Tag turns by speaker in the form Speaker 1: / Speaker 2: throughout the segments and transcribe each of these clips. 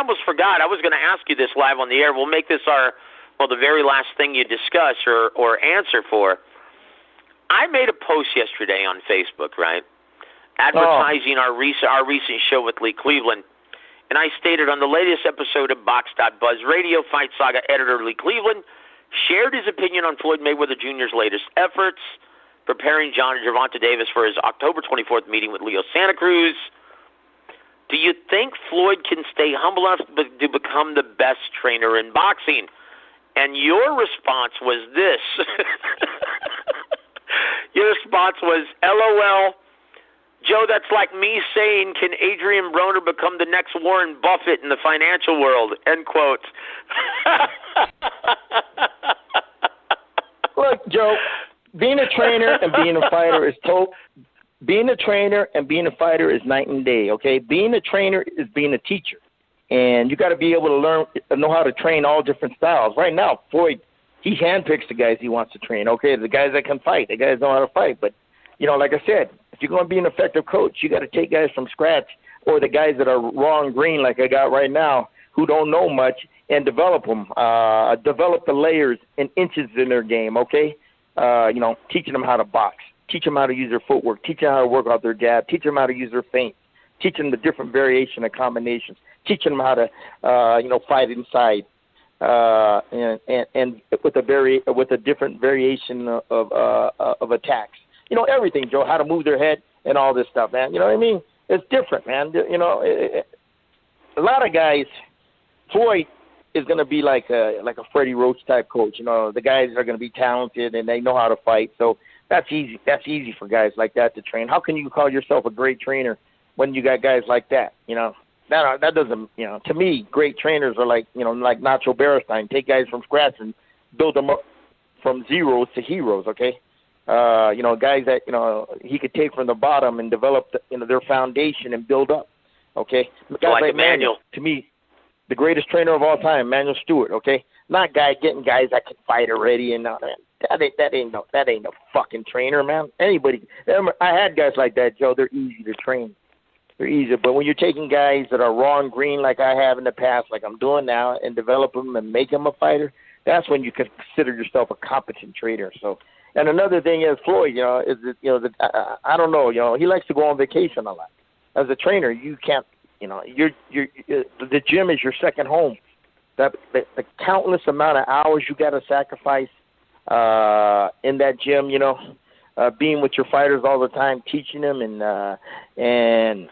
Speaker 1: almost forgot. I was going to ask you this live on the air. We'll make this the very last thing you discuss or answer for. I made a post yesterday on Facebook, right, advertising our recent show with Lee Cleveland, and I stated on the latest episode of Box.Buzz Radio, Fight Saga editor Lee Cleveland shared his opinion on Floyd Mayweather Jr.'s latest efforts, preparing John Gervonta Davis for his October 24th meeting with Leo Santa Cruz. Do you think Floyd can stay humble enough to become the best trainer in boxing? And your response was this. Your response was, LOL, Joe, that's like me saying, can Adrian Broner become the next Warren Buffett in the financial world? End quote.
Speaker 2: Look, Joe, being a trainer and being a fighter is being a trainer and being a fighter is night and day, okay? Being a trainer is being a teacher. And you got to be able to know how to train all different styles. Right now, Floyd, he handpicks the guys he wants to train, okay? The guys that can fight, the guys know how to fight. But, like I said, if you're going to be an effective coach, you got to take guys from scratch or the guys that are raw and green like I got right now who don't know much and develop them, develop the layers and inches in their game, okay? Teaching them how to box, teach them how to use their footwork, teach them how to work out their jab, teach them how to use their feint, teach them the different variation of combinations, teaching them how to, fight inside, and with a different variation of attacks. Everything, Joe, how to move their head and all this stuff, man. You know what I mean? It's different, man. A lot of guys, Floyd is going to be like a Freddie Roach type coach. The guys are going to be talented and they know how to fight. So that's easy. That's easy for guys like that to train. How can you call yourself a great trainer when you got guys like that? That doesn't, to me, great trainers are like Nacho Beristain. Take guys from scratch and build them up from zeros to heroes, okay? Guys that, he could take from the bottom and develop, their foundation and build up, okay? Guys like Manuel, to me, the greatest trainer of all time, Manuel Stewart, okay? Not getting guys that can fight already and all that. That ain't no fucking trainer, man. Anybody, I had guys like that, Joe. They're easy to train. They're easy, but when you're taking guys that are raw and green like I have in the past, like I'm doing now, and develop them and make them a fighter, that's when you can consider yourself a competent trainer. So, and another thing is Floyd, I don't know, he likes to go on vacation a lot. As a trainer, you can't, the gym is your second home. The countless amount of hours you got to sacrifice in that gym, being with your fighters all the time, teaching them and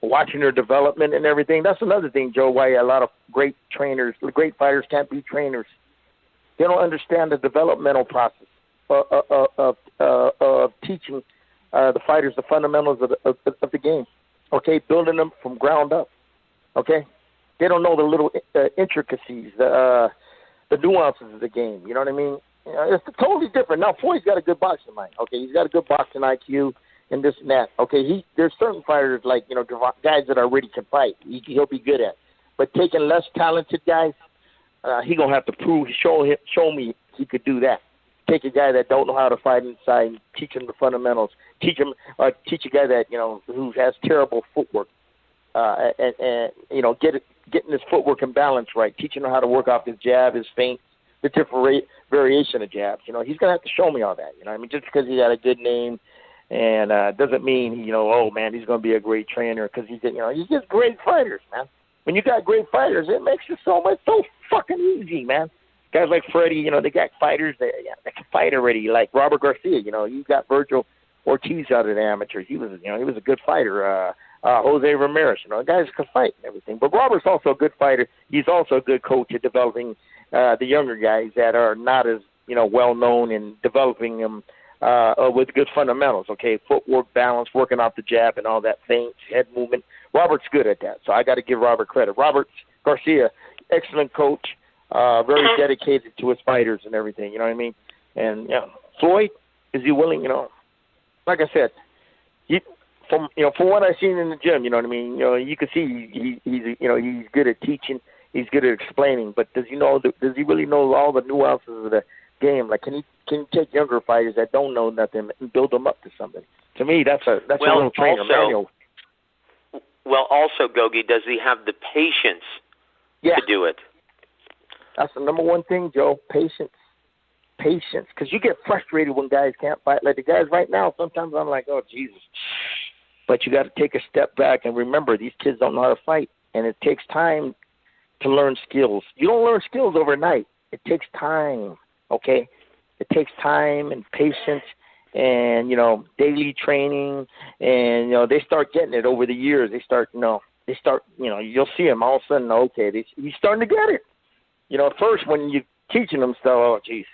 Speaker 2: watching their development and everything. That's another thing, Joe, why a lot of great fighters can't be trainers. They don't understand the developmental process of teaching the fighters the fundamentals of the game. Okay, building them from ground up. Okay, they don't know the little intricacies, the nuances of the game. You know what I mean? It's totally different. Now, Floyd's got a good boxing mind. Okay, he's got a good boxing IQ and this and that. Okay, there's certain fighters like guys that already can fight. He'll be good at. But taking less talented guys, he gonna have to show me he could do that. Take a guy that don't know how to fight inside, and teach him the fundamentals. Teach a guy that who has terrible footwork, and getting his footwork and balance right. Teaching him how to work off his jab, his feint, the different variation of jabs. He's gonna have to show me all that. Just because he got a good name, and doesn't mean he's gonna be a great trainer because he's just great fighters, man. When you got great fighters, it makes it so fucking easy, man. Guys like Freddie, they got fighters that can fight already, like Robert Garcia. You got Virgil Ortiz out of the amateurs. He was a good fighter. Jose Ramirez, guys can fight and everything. But Robert's also a good fighter. He's also a good coach at developing the younger guys that are not as well known and developing them with good fundamentals. Okay, footwork, balance, working off the jab and all that feints, head movement. Robert's good at that, so I got to give Robert credit. Robert Garcia, excellent coach. Very dedicated to his fighters and everything, you know what I mean? And Floyd, is he willing? Like I said, from what I've seen in the gym, you know what I mean? You can see he's good at teaching, he's good at explaining. But does he really know all the nuances of the game? Like, can he take younger fighters that don't know nothing and build them up to something? To me, that's a real trainer manual.
Speaker 1: Well, also, Gogue, does he have the patience to do it.
Speaker 2: That's the number one thing, Joe. Patience. Because you get frustrated when guys can't fight. Like the guys right now, sometimes I'm like, oh, Jesus. But you got to take a step back and remember, these kids don't know how to fight. And it takes time to learn skills. You don't learn skills overnight. It takes time, okay? It takes time and patience and, daily training. And, they start getting it over the years. They start, you'll see them all of a sudden, okay, he's starting to get it. At first when you're teaching them stuff, oh, geez.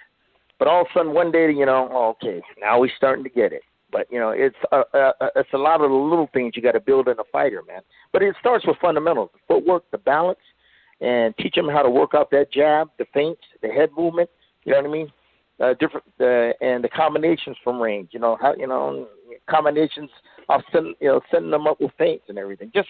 Speaker 2: But all of a sudden one day, okay, now he's starting to get it. But, it's a lot of the little things you got to build in a fighter, man. But it starts with fundamentals, the footwork, the balance, and teach them how to work out that jab, the feints, the head movement, you know what I mean? And the combinations from range, combinations of setting them up with feints and everything. Just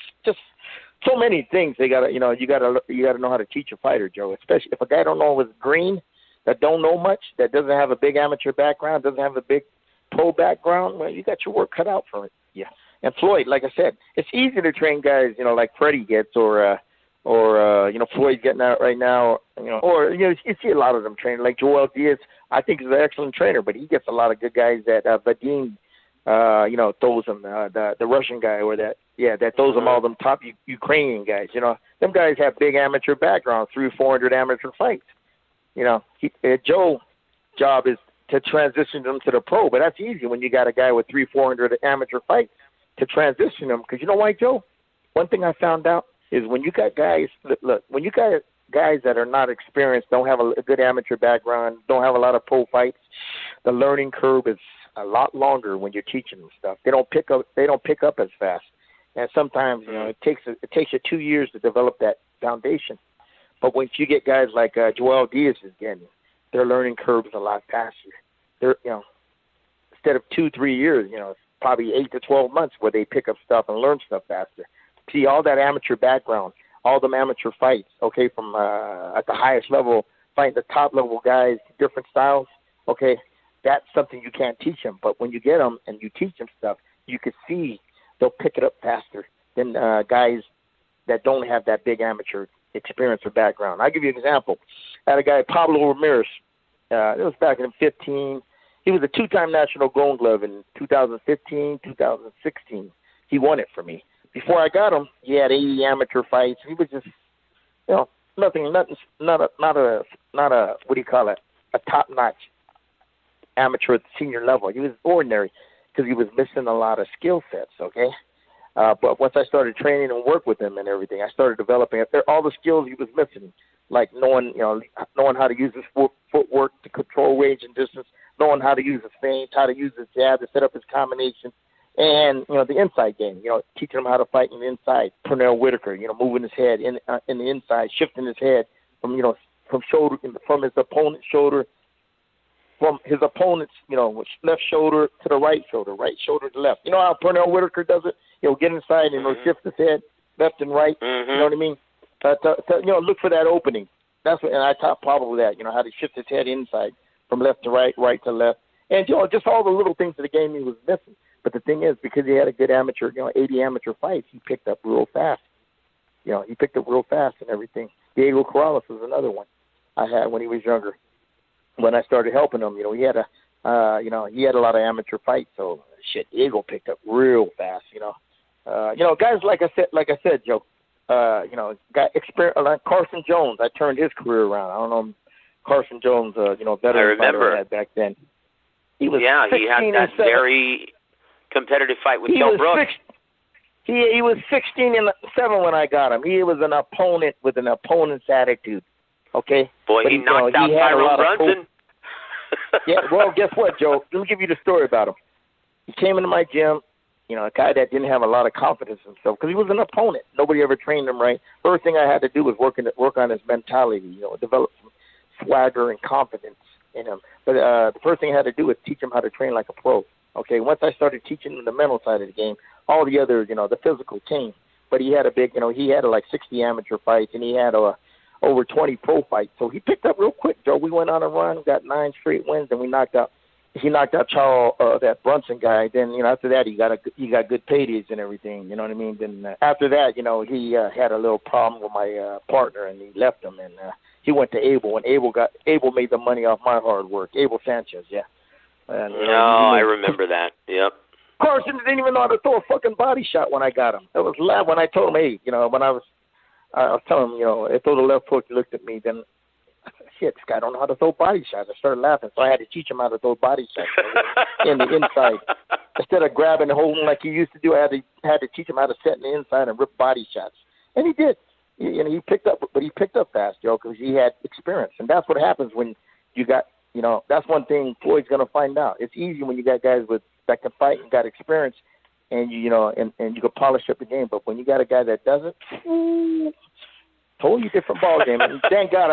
Speaker 2: so many things they gotta, you gotta know how to teach a fighter, Joe. Especially if a guy don't know his green, that don't know much, that doesn't have a big amateur background, doesn't have a big pro background. Well, you got your work cut out for it. Yeah. And Floyd, like I said, it's easy to train guys, like Freddie gets, or Floyd's getting out right now, you see a lot of them training, like Joel Diaz. I think he's an excellent trainer, but he gets a lot of good guys that Vadim, throws them, the Russian guy, or that throws them all them top Ukrainian guys. Them guys have big amateur backgrounds, 300-400 amateur fights. Joe's job is to transition them to the pro, but that's easy when you got a guy with 300-400 amateur fights to transition them. Because you know why, Joe? One thing I found out is when you got guys, when you got guys that are not experienced, don't have a good amateur background, don't have a lot of pro fights, the learning curve is a lot longer when you're teaching them stuff. They don't pick up as fast, and sometimes it takes you 2 years to develop that foundation. But once you get guys like Joel Diaz is getting, their learning curve is a lot faster. They're instead of 2-3 years, it's probably 8 to 12 months where they pick up stuff and learn stuff faster. See, all that amateur background, all them amateur fights, okay, from at the highest level, fighting the top level guys, different styles, okay, that's something you can't teach them. But when you get them and you teach them stuff, you can see they'll pick it up faster than guys that don't have that big amateur experience or background. I'll give you an example. I had a guy, Pablo Ramirez. It was back in 15. He was a two-time national Gold Glove in 2015, 2016. He won it for me. Before I got him, he had 80 amateur fights. He was just, nothing, not a what do you call it, a top-notch amateur at the senior level. He was ordinary because he was missing a lot of skill sets, okay? But once I started training and work with him and everything, I started developing all the skills he was missing, like knowing how to use his footwork to control range and distance, knowing how to use his feint, how to use his jab to set up his combination, and the inside game. Teaching him how to fight in the inside. Pernell Whitaker, moving his head in the inside, shifting his head from shoulder, from his opponent's shoulder, from his opponent's left shoulder to the right shoulder to left. You know how Pernell Whitaker does it? He'll get inside and he'll shift his head left and right.
Speaker 1: Mm-hmm.
Speaker 2: You know what I mean? Look for that opening. That's what, and I taught Pablo that. How to shift his head inside from left to right, right to left, and just all the little things of the game he was missing. But the thing is, because he had a good amateur, 80 amateur fights, he picked up real fast. He picked up real fast and everything. Diego Corrales was another one I had when he was younger. When I started helping him, he had he had a lot of amateur fights. So Diego picked up real fast. Guys like I said, Joe. Got experience like Carson Jones. I turned his career around. I don't know Carson Jones. Veteran fighter I had back then. He was
Speaker 1: he had that very competitive fight with Joe Brooks.
Speaker 2: He was 16-7 when I got him. He was an opponent with an opponent's attitude. Okay.
Speaker 1: Boy, but he knocked out Tyrone Brunson.
Speaker 2: Yeah. Well, guess what, Joe? Let me give you the story about him. He came into my gym. A guy that didn't have a lot of confidence in himself because he was an opponent. Nobody ever trained him right. First thing I had to do was work on his mentality. Develop some swagger and confidence in him. But the first thing I had to do was teach him how to train like a pro. Okay, once I started teaching him the mental side of the game, all the other, the physical came. But he had a big, he had like 60 amateur fights, and he had over 20 pro fights. So he picked up real quick, Joe. We went on a run, got 9 straight wins, and we knocked out he knocked out Charles, that Brunson guy. Then after that he got good paydays and everything. You know what I mean? Then after that, he had a little problem with my partner, and he left him, and he went to Abel. And Abel made the money off my hard work. Abel Sanchez, yeah. And,
Speaker 1: I remember that. Yep.
Speaker 2: Carson didn't even know how to throw a fucking body shot when I got him. It was loud when I told him, hey, when I was telling him, I throw the left hook. He looked at me. Then I said, shit, this guy don't know how to throw body shots. I started laughing, so I had to teach him how to throw body shots in the inside. Instead of grabbing and holding like he used to do, I had to teach him how to set in the inside and rip body shots. And he did. He picked up, but he picked up fast, Joe, because he had experience. And that's what happens when you got, that's one thing Floyd's going to find out. It's easy when you got guys that can fight and got experience, and you can polish up the game. But when you got a guy that doesn't, totally different ball game. And thank God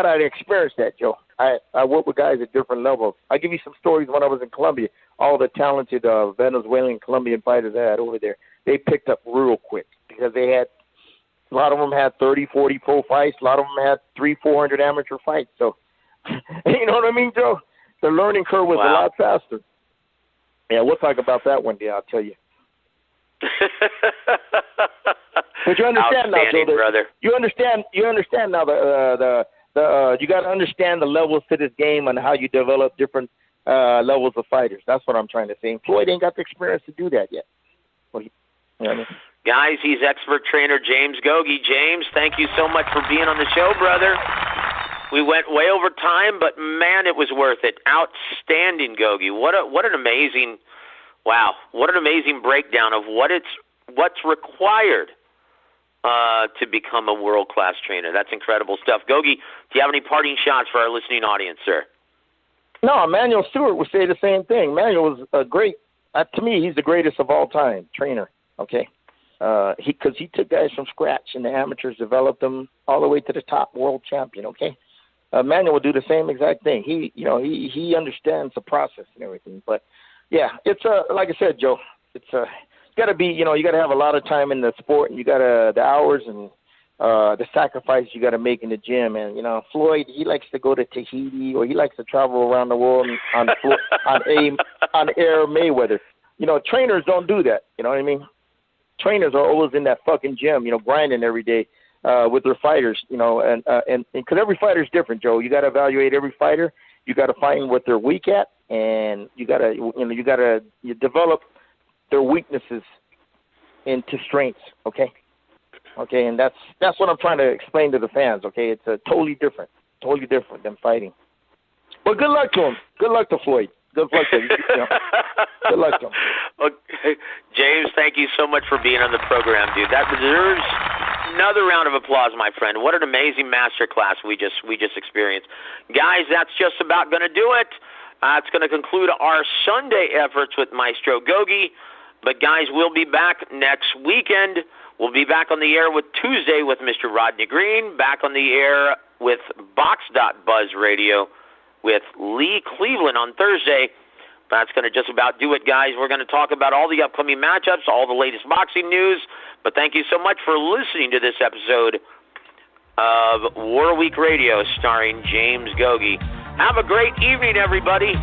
Speaker 2: I experienced that, Joe. I work with guys at different levels. I give you some stories when I was in Colombia. All the talented Venezuelan, Colombian fighters I had over there, they picked up real quick because they had. A lot of them had 30, 40 pro fights. A lot of them had 300-400 amateur fights. So, you know what I mean, Joe? The learning curve was a lot faster. Yeah, we'll talk about that one day. I'll tell you. But you understand now, Joe.
Speaker 1: Brother.
Speaker 2: You understand now you got to understand the levels to this game and how you develop different levels of fighters. That's what I'm trying to say. And Floyd ain't got the experience to do that yet. Well, you know what I mean?
Speaker 1: Guys, he's expert trainer James Gogue. James, thank you so much for being on the show, brother. We went way over time, but man, it was worth it. Outstanding, Gogue. What an amazing breakdown of what's required to become a world-class trainer. That's incredible stuff. Gogue, do you have any parting shots for our listening audience, sir?
Speaker 2: No, Manuel Stewart would say the same thing. Manuel was a great, to me, he's the greatest of all time trainer, okay? Because he took guys from scratch, and the amateurs developed them all the way to the top world champion. Okay, Manuel will do the same exact thing. He understands the process and everything. But yeah, it's like I said, Joe. It's got to be you got to have a lot of time in the sport, and you got to the hours and the sacrifice you got to make in the gym. And Floyd, he likes to go to Tahiti, or he likes to travel around the world on air Mayweather. Trainers don't do that. You know what I mean? Trainers are always in that fucking gym, grinding every day with their fighters, and because every fighter is different, Joe. You got to evaluate every fighter. You got to find what they're weak at, and you got to develop their weaknesses into strengths. Okay, and that's what I'm trying to explain to the fans. Okay, it's totally different than fighting. But good luck to him. Good luck to Floyd. Good luck to him. Good luck to him.
Speaker 1: Okay. James, thank you so much for being on the program, dude. That deserves another round of applause, my friend. What an amazing masterclass we just experienced. Guys, that's just about going to do it. It's going to conclude our Sunday efforts with Maestro Gogue. But, guys, we'll be back next weekend. We'll be back on the air with Tuesday with Mr. Rodney Green, back on the air with Box.Buzz Radio with Lee Cleveland on Thursday. That's going to just about do it, guys. We're going to talk about all the upcoming matchups, all the latest boxing news. But thank you so much for listening to this episode of War Week Radio starring James Gogue. Have a great evening, everybody.